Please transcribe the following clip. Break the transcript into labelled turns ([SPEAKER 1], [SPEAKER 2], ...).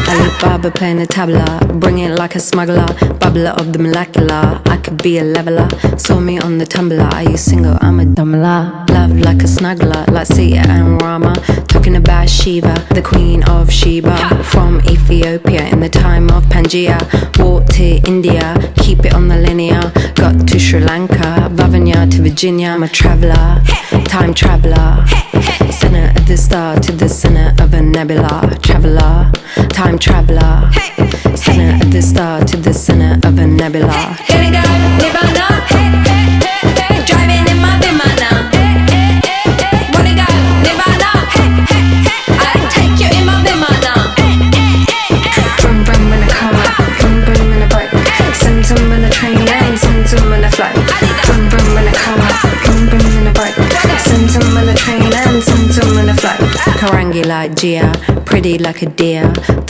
[SPEAKER 1] Alibaba playing the tabla, bring it like a smuggler, bubbler of the molecular. I could be a leveler, saw me on the tumbler. Are you single? I'm a dumbler. Love like a snuggler, like Sita and Rama. Talking about Shiva, the queen of Sheba. From Ethiopia in the time of Pangaea. Walked to India, keep it on the linear. Got to Sri Lanka, Vavanya to Virginia. I'm a traveller, time traveller. Center of the star to the center of a nebula. Traveller, time traveller. Center of the star to the center of a nebula.
[SPEAKER 2] Gonna go Nirvana, driving in my Vimana. Wanna go Nirvana, I'll take you in my Vimana.
[SPEAKER 1] Vroom vroom in a car, vroom vroom in a bike. Zoom zoom in a train and zoom zoom in a flight. Vroom vroom in a car, vroom vroom in a bike. Zoom zoom in a train and zoom zoom in a flight. Karangi like Gia, pretty like a deer.